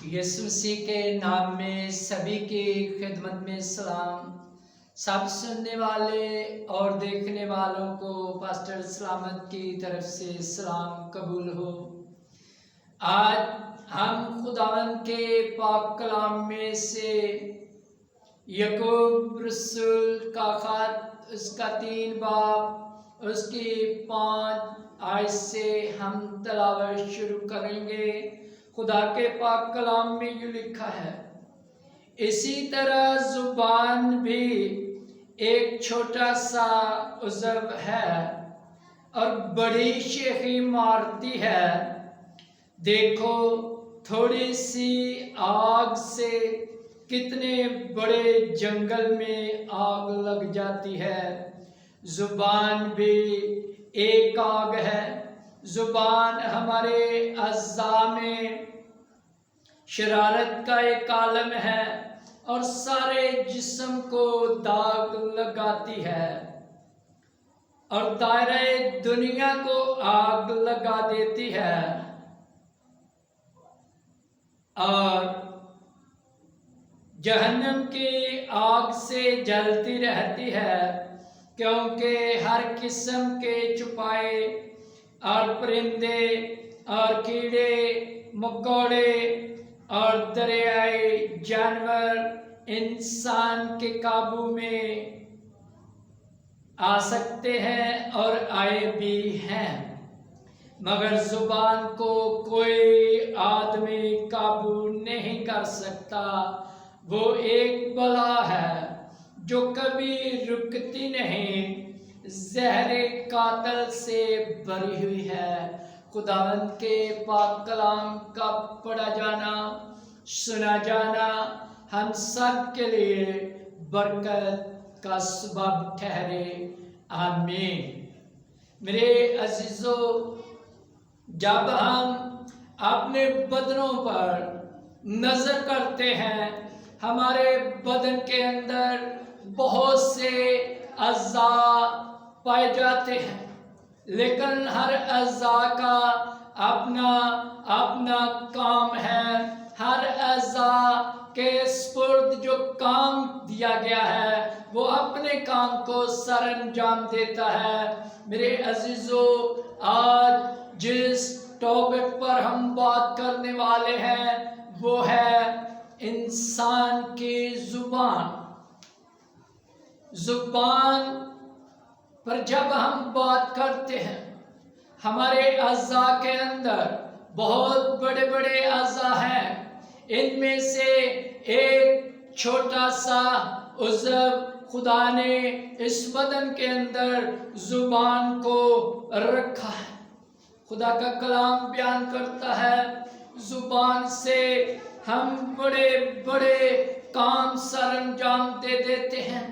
यीशु मसीह के नाम में सभी की खिदमत में सलाम। सब सुनने वाले और देखने वालों को पास्टर सलामत की तरफ से सलाम कबूल हो। आज हम खुदावंद के पाक कलाम में से याकूब रसूल का खत उसका 3 बाब उसकी 5 आयत से हम तलावत शुरू करेंगे। खुदा के पाक कलाम में यूं लिखा है, इसी तरह जुबान भी एक छोटा सा उज़व है और बड़ी शेखी मारती है। देखो थोड़ी सी आग से कितने बड़े जंगल में आग लग जाती है। जुबान भी एक आग है। जुबान हमारे अज़्ज़ा में शरारत का एक आलम है और सारे जिस्म को दाग लगाती है और दायरे दुनिया को आग लगा देती है और जहन्नम की आग से जलती रहती है, क्योंकि हर किस्म के छुपाए और परिंदे और कीड़े मकोड़े और दरियाई जानवर इंसान के काबू में आ सकते हैं और आए भी हैं, मगर जुबान को कोई आदमी काबू नहीं कर सकता। वो एक बला है जो कभी रुकती नहीं, जहरे कातल से भरी हुई है। खुदावंद के पाक कलाम का पढ़ा जाना सुना जाना हम सब के लिए बरकत का सबब ठहरे। आमीन। मेरे अजीजों, जब हम अपने बदनों पर नजर करते हैं, हमारे बदन के अंदर बहुत से अज़्ज़ा पाए जाते हैं, लेकिन हर अज़्ज़ा का अपना अपना काम है। हर अज़्ज़ा के स्पुर्द जो काम दिया गया है वो अपने काम को सरअंजाम देता है। मेरे अजीजों, आज जिस टॉपिक पर हम बात करने वाले हैं वो है इंसान की जुबान। जुबान पर जब हम बात करते हैं, हमारे अज़्ज़ा के अंदर बहुत बड़े बड़े अज़्ज़ा हैं। इनमें से एक छोटा सा उज़व खुदा ने इस बदन के अंदर जुबान को रखा है। खुदा का कलाम बयान करता है, जुबान से हम बड़े बड़े काम सरअंजाम दे देते हैं।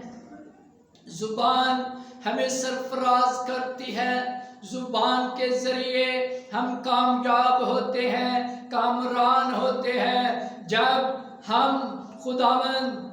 जुबान हमें सरफराज करती है। जुबान के जरिए हम कामयाब होते हैं, कामरान होते हैं। जब हम खुदावंद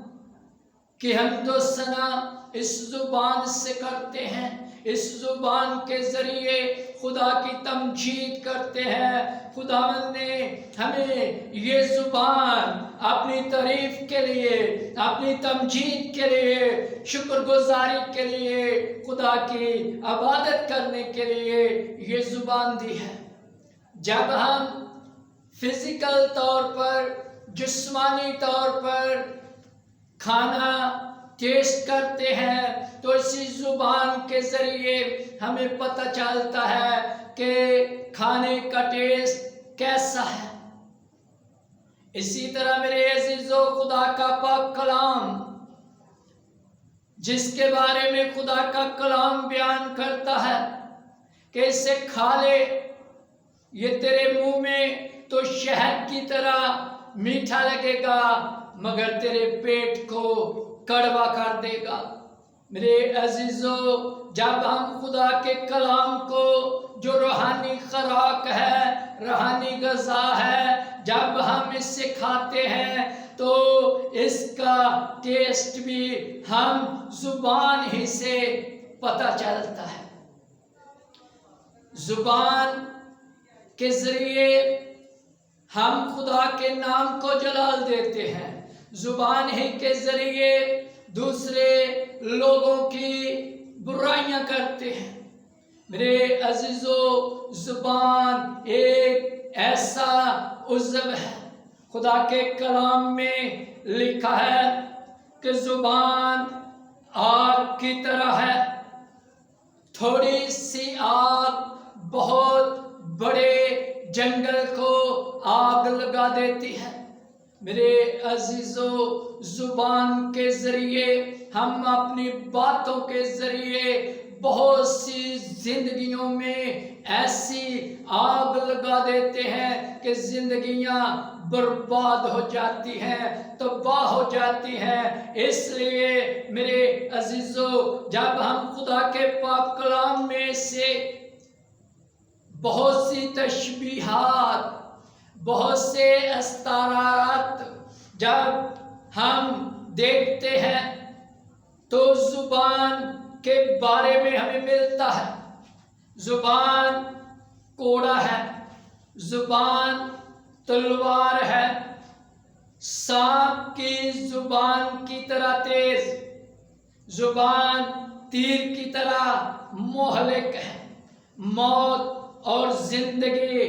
की हमदो सना इस जुबान से करते हैं, इस जुबान के जरिए खुदा की तमजीद करते हैं। खुदावंद ने हमें ये जुबान अपनी तारीफ के लिए, अपनी तमजीद के लिए, शुक्रगुजारी के लिए, खुदा की इबादत करने के लिए ये जुबान दी है। जब हम फिजिकल तौर पर, जिस्मानी तौर पर खाना टेस्ट करते हैं तो इसी जुबान के जरिए हमें पता चलता है कि खाने का टेस्ट कैसा है। इसी तरह मेरे अजीजों, खुदा का पाक कलाम जिसके बारे में खुदा का कलाम बयान करता है कि इसे खा ले, ये तेरे मुंह में तो शहद की तरह मीठा लगेगा मगर तेरे पेट को कड़वा कर देगा। मेरे अजीजों, जब हम खुदा के कलाम को जो रूहानी खुराक है, रूहानी ग़िज़ा है, जब हम इससे खाते हैं तो इसका टेस्ट भी हम जुबान ही से पता चलता है। जुबान के जरिए ہم خدا کے نام کو جلال دیتے ہیں، زبان ہی کے ذریعے دوسرے لوگوں کی برائیاں کرتے ہیں۔ میرے عزیزو، زبان ایک ایسا عضو ہے، خدا کے کلام میں لکھا ہے کہ زبان آگ کی طرح ہے، تھوڑی سی آگ بہت بڑے جنگل کو آگ لگا دیتی ہے۔ میرے عزیزو، زبان کے ذریعے ہم اپنی باتوں کے ذریعے بہت سی زندگیوں میں ایسی آگ لگا دیتے ہیں کہ زندگیاں برباد ہو جاتی ہیں، تباہ ہو جاتی ہیں۔ اس لیے میرے عزیزو، جب ہم خدا کے پاک کلام میں سے بہت سی تشبیہات، بہت سے استعارات جب ہم دیکھتے ہیں تو زبان کے بارے میں ہمیں ملتا ہے۔ زبان کوڑا ہے، زبان تلوار ہے، سانپ کی زبان کی طرح تیز، زبان تیر کی طرح مہلک ہے۔ موت اور زندگی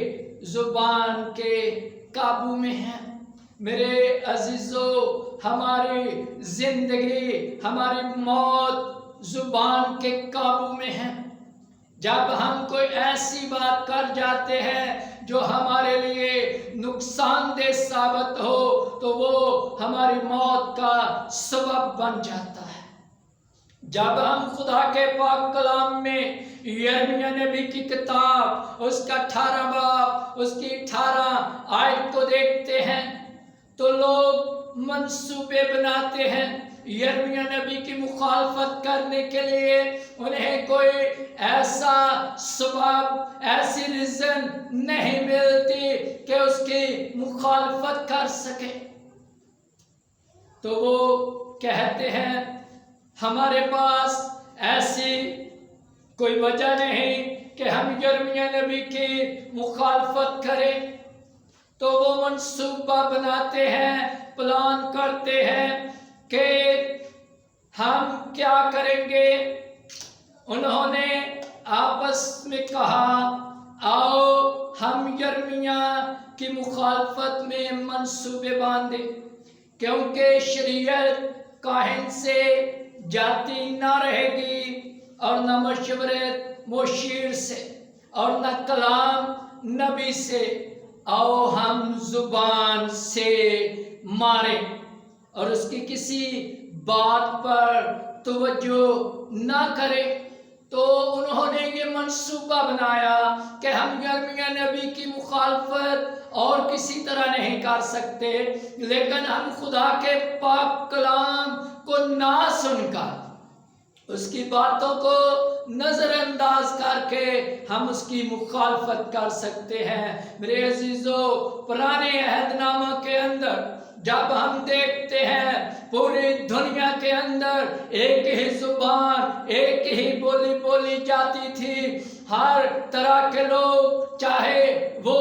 زبان کے قابو میں ہے۔ میرے عزیزو، ہماری زندگی، ہماری موت زبان کے قابو میں ہے۔ جب ہم کوئی ایسی بات کر جاتے ہیں جو ہمارے لیے نقصان دہ ثابت ہو تو وہ ہماری موت کا سبب بن جاتا ہے۔ جب ہم خدا کے پاک کلام میں یرمیہ نبی کی کتاب، اس کا 18 باب، اس کی 18 آیت کو دیکھتے ہیں تو لوگ منصوبے بناتے ہیں یرمیہ نبی کی مخالفت کرنے کے لیے۔ انہیں کوئی ایسا سبب، ایسی ریزن نہیں ملتی کہ اس کی مخالفت کر سکے، تو وہ کہتے ہیں ہمارے پاس ایسی کوئی وجہ نہیں کہ ہم یرمیہ نبی کی مخالفت کریں۔ تو وہ منصوبہ بناتے ہیں، پلان کرتے ہیں کہ ہم کیا کریں گے۔ انہوں نے آپس میں کہا، آؤ ہم یرمیہ کی مخالفت میں منصوبے باندھیں، کیونکہ شریعت کاہن سے جاتی نہ رہے گی، اور نہ مشورت مشیر سے، اور نہ کلام نبی سے۔ آؤ ہم زبان سے ماریں اور اس کی کسی بات پر توجہ نہ کریں۔ تو انہوں نے یہ منصوبہ بنایا کہ ہم یرمیہ نبی کی مخالفت اور کسی طرح نہیں کر سکتے، لیکن ہم خدا کے پاک کلام کو نہ سن کر، اس کی باتوں کو نظر انداز کر کے ہم اس کی مخالفت کر سکتے ہیں۔ میرے عزیزو، پرانے عہد نامہ کے اندر جب ہم دیکھتے ہیں پوری دنیا کے اندر ایک ہی زبان، ایک ہی بولی بولی جاتی تھی۔ ہر طرح کے لوگ، چاہے وہ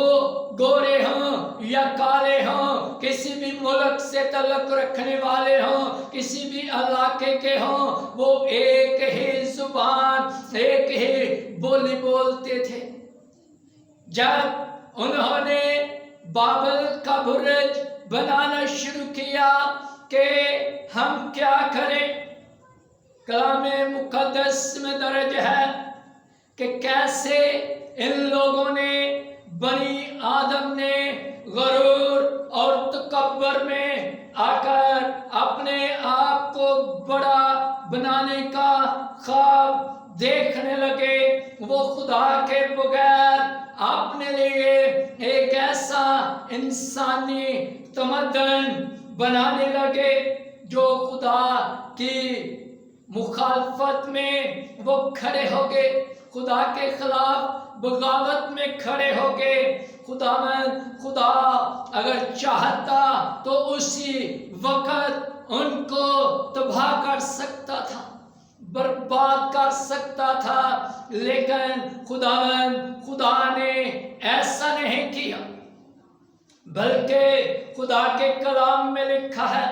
گورے ہوں یا کالے ہوں، کسی بھی ملک سے تعلق رکھنے والے ہوں، کسی بھی علاقے کے ہوں، وہ ایک ہی زبان، ایک ہی بولی بولتے تھے۔ جب انہوں نے بابل کا برج بنانا شروع کیا کہ ہم کیا کریں، کلام مقدس میں درج ہے کہ کیسے ان لوگوں نے، بنی آدم نے غرور اور تکبر میں آ کر اپنے آپ کو بڑا بنانے کا خواب دیکھنے لگے۔ وہ خدا کے بغیر اپنے لیے ایک ایسا انسانی تمدن بنانے لگے جو خدا کی مخالفت میں وہ کھڑے ہو گئے، خدا کے خلاف بغاوت میں کھڑے ہو گئے۔ خدا اگر چاہتا تو اسی وقت ان کو تباہ کر سکتا تھا، برباد کر سکتا تھا، لیکن خدا نے ایسا نہیں کیا، बल्कि खुदा के कलाम में लिखा है,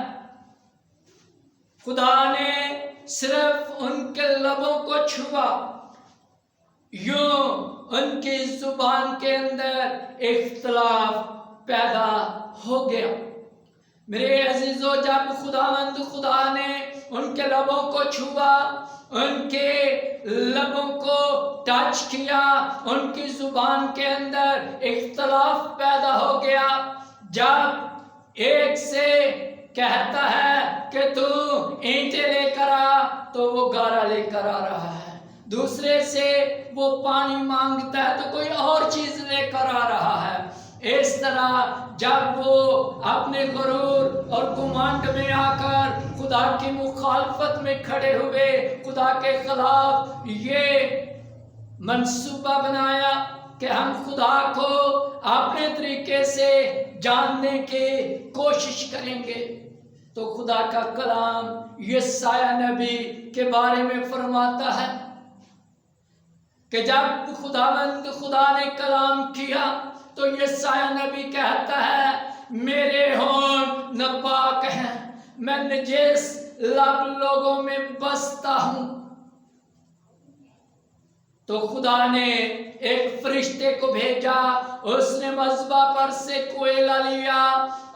खुदा ने सिर्फ उनके लबों को छुआ, यूं उनकी जुबान के अंदर इख्तिलाफ पैदा हो गया। मेरे अजीजों, जब खुदा ने उनके लबों को छुआ, उनके लबों को टच किया, उनकी जुबान के अंदर इख्तिलाफ पैदा हो गया। जब एक से कहता है कि तू ईंटें लेकर आ, तो वो गारा लेकर आ रहा है। दूसरे से वो पानी मांगता है तो कोई और चीज लेकर आ रहा है। इस तरह जब वो अपने गुरूर और घमंड में आकर खुदा की मुखालफत में खड़े हुए, खुदा के खिलाफ ये मंसूबा बनाया कि हम खुदा को अपने तरीके से जानने की कोशिश करेंगे, तो खुदा का कलाम यशायाह नबी के बारे में फरमाता है कि जब खुदा ने कलाम किया तो यशायाह नबी कहता है, मेरे होंठ नापाक हैं, मैं नजीस लब लोगों में बसता हूं। तो खुदा ने एक फरिश्ते को भेजा, उसने मज़बा पर से कोयला लिया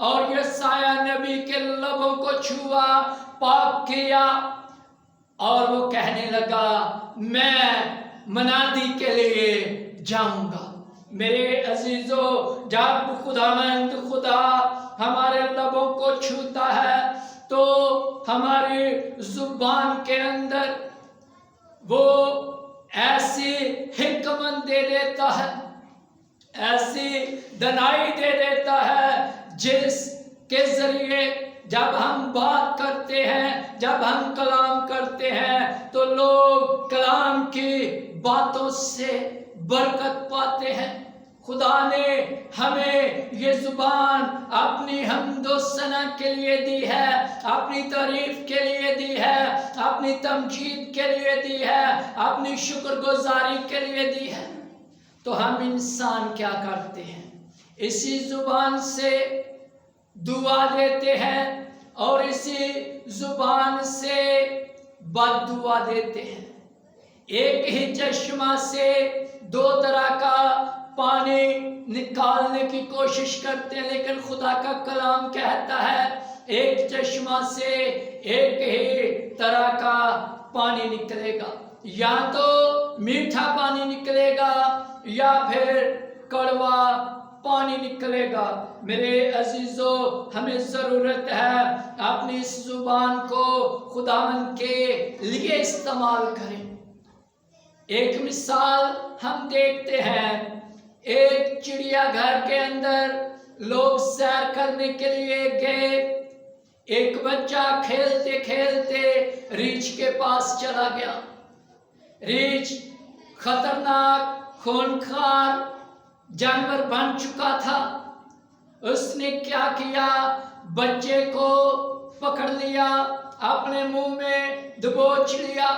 और यशायाह नबी के लबों को छुआ, पाक किया, और वो कहने लगा, मैं मनादी के लिए जाऊंगा। मेरे अजीजों, जब खुदा हमारे लबों को छूता है तो हमारी जुबान के अंदर वो ऐसी हिकमत दे देता है, ऐसी दनाई दे देता है, जिसके जरिए जब हम बात करते हैं, जब हम कलाम करते हैं, तो लोग कलाम की बातों से बरकत पाते हैं। खुदा ने हमें ये जुबान अपनी हम्दो सना के लिए दी है, अपनी तारीफ के लिए दी है, अपनी तमजीद के लिए दी है, अपनी शुक्रगुजारी के लिए दी है। तो हम इंसान क्या करते हैं? इसी जुबान से दुआ देते हैं और इसी जुबान से बददुआ देते हैं। एक ही चश्मा से दो तरह का पानी निकालने की कोशिश करते हैं, लेकिन खुदा का कलाम कहता है एक चश्मा से एक ही तरह का पानी निकलेगा, या तो मीठा पानी निकलेगा या फिर कड़वा पानी निकलेगा। मेरे अजीजों, हमें ज़रूरत है अपनी इस जुबान को खुदावंद के लिए इस्तेमाल करें। एक मिसाल हम देखते हैं, एक चिड़ियाघर के अंदर लोग सैर करने के लिए गए। एक बच्चा खेलते खेलते रीछ के पास चला गया। रीछ खतरनाक, खूंखार जानवर बन चुका था। उसने क्या किया, बच्चे को पकड़ लिया, अपने मुंह में दबोच लिया।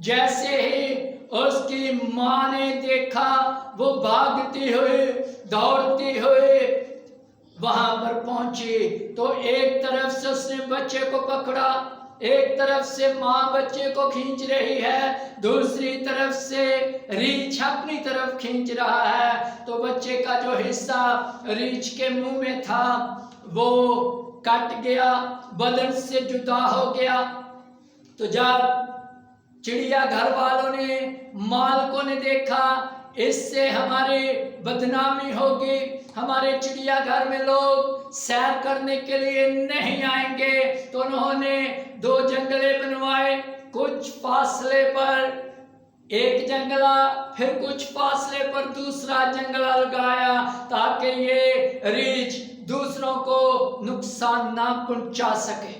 जैसे ही उसकी माँ ने देखा, वो भागती हुई, दौड़ती हुई वहां पर पहुंची, तो एक तरफ से उसने बच्चे को पकड़ा, एक तरफ से माँ बच्चे को खींच रही है, दूसरी तरफ से रीछ अपनी तरफ खींच रहा है। तो बच्चे का जो हिस्सा रीछ के मुंह में था वो कट गया, बदन से जुदा हो गया। तो जब चिड़ियाघर वालों ने, मालिकों ने देखा इससे हमारी बदनामी होगी, हमारे चिड़ियाघर में लोग सैर करने के लिए नहीं आएंगे, तो उन्होंने दो जंगले बनवाए। कुछ फासले पर एक जंगला, फिर कुछ फासले पर दूसरा जंगला लगाया, ताकि ये रीछ दूसरों को नुकसान ना पहुंचा सके।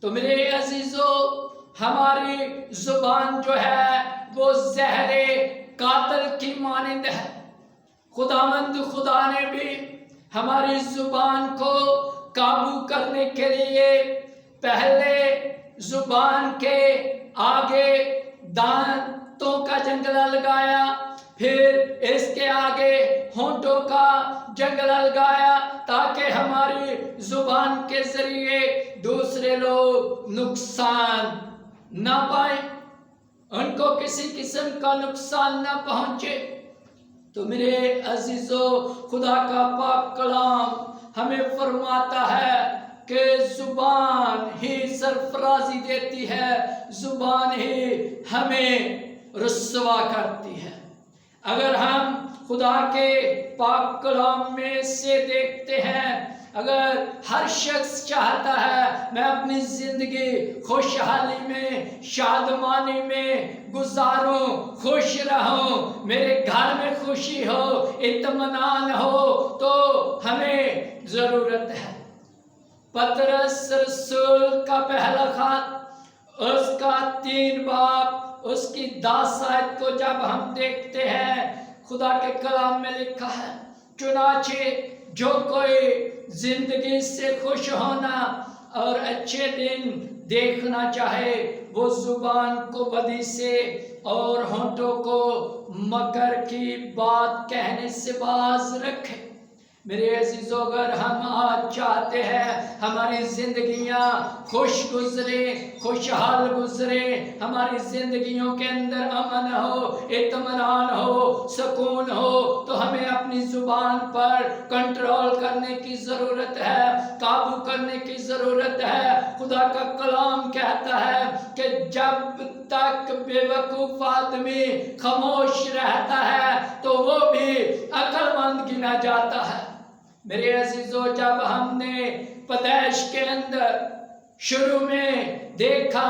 तो मेरे अजीजों, हमारी जुबान जो है वो जहरे कातिल की मानिंद है। खुदा ने भी हमारी जुबान को काबू करने के लिए पहले जुबान के आगे दांतों का जंगला लगाया, پھر اس کے آگے ہونٹوں کا جنگل لگایا تاکہ ہماری زبان کے ذریعے دوسرے لوگ نقصان نہ پائیں، ان کو کسی قسم کا نقصان نہ پہنچے۔ تو میرے عزیزو، خدا کا پاک کلام ہمیں فرماتا ہے کہ زبان ہی سرفرازی دیتی ہے، زبان ہی ہمیں رسوا کرتی ہے۔ اگر ہم خدا کے پاک کلام میں سے دیکھتے ہیں، اگر ہر شخص چاہتا ہے میں اپنی زندگی خوشحالی میں، شادمانی میں گزاروں، خوش رہوں، میرے گھر میں خوشی ہو، اطمینان ہو، تو ہمیں ضرورت ہے۔ پطرس رسول کا پہلا خط، اس کا 3 باب، اس کی 10 آیت کو جب ہم دیکھتے ہیں، خدا کے کلام میں لکھا ہے، چنانچہ جو کوئی زندگی سے خوش ہونا اور اچھے دن دیکھنا چاہے، وہ زبان کو بدی سے اور ہونٹوں کو مکر کی بات کہنے سے باز رکھے۔ میرے عزیزو، اگر ہم آج چاہتے ہیں ہماری زندگیاں خوش گزرے، خوشحال گزرے، ہماری زندگیوں کے اندر امن ہو، اطمینان ہو، سکون ہو، تو ہمیں اپنی زبان پر کنٹرول کرنے کی ضرورت ہے، قابو کرنے کی ضرورت ہے۔ خدا کا کلام کہتا ہے کہ جب تک بے وقوف آدمی خاموش رہتا ہے تو وہ بھی عقل مند گنا جاتا ہے۔ میرے عزیزو، جب ہم نے پیدائش کے اندر شروع میں دیکھا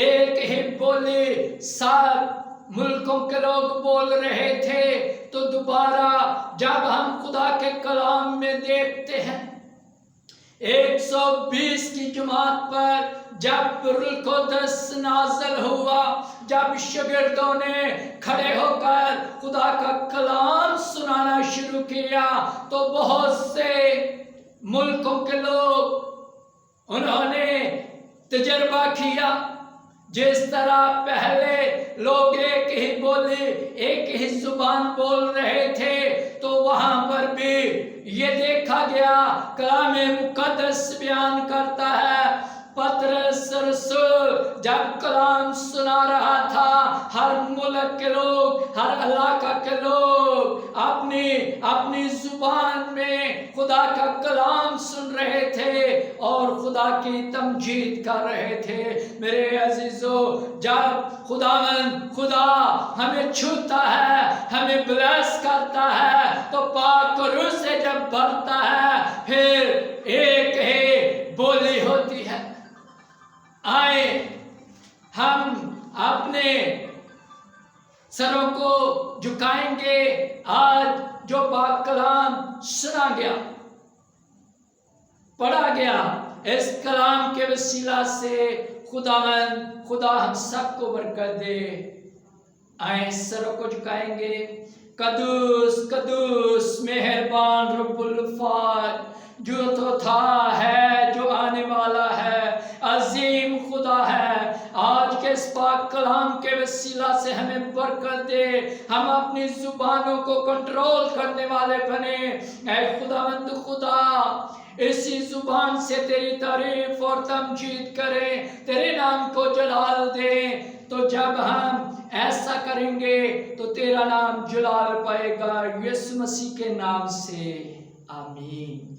ایک ہی بولی 7 ملکوں کے لوگ بول رہے تھے، تو دوبارہ جب ہم خدا کے کلام میں دیکھتے ہیں 120 کی جماعت پر جب روح القدس نازل ہوا، جب شاگردوں نے کھڑے ہو کر خدا کا کلام سنانا شروع کیا، تو بہت سے ملکوں کے لوگ انہوں نے تجربہ کیا۔ جس طرح پہلے لوگ ایک ہی بولی، ایک ہی زبان بول رہے تھے، تو وہاں پر بھی یہ دیکھا گیا، کلام مقدس بیان کرتا ہے، پطرس رسول جب کلام سنا رہا تھا، ہر ملک کے لوگ، ہر علاقہ کے لوگ اپنی اپنی زبان میں خدا کا کلام سن رہے تھے اور خدا کی تمجید کر رہے تھے۔ میرے عزیزو، جب خدا ہمیں چھوتا ہے، ہمیں بلیس کرتا ہے، تو پاک روح سے جب بھرتا ہے، پھر ایک ہی بولی ہوتی ہے۔ آئے ہم اپنے سروں کو جھکائیں گے۔ آج جو پاک کلام سنا گیا، پڑھا گیا، اس کلام کے وسیلہ سے خدا ہم سب کو برکت دے۔ آئے سروں کو جھکائیں گے۔ قدوس قدوس مہربان رب الفاظ، جو تو تھا ہے، جو آنے والا ہے، عظیم خدا ہے، آج کے اس پاک کلام کے وسیلہ سے ہمیں برکت دے، ہم اپنی زبانوں کو کنٹرول کرنے والے بنے۔ اے خداوند خدا، اسی زبان سے تیری تعریف اور تمجید کریں، تیرے نام کو جلال دیں۔ تو جب ہم ایسا کریں گے تو تیرا نام جلال پائے گا، یسوع مسیح کے نام سے، آمین۔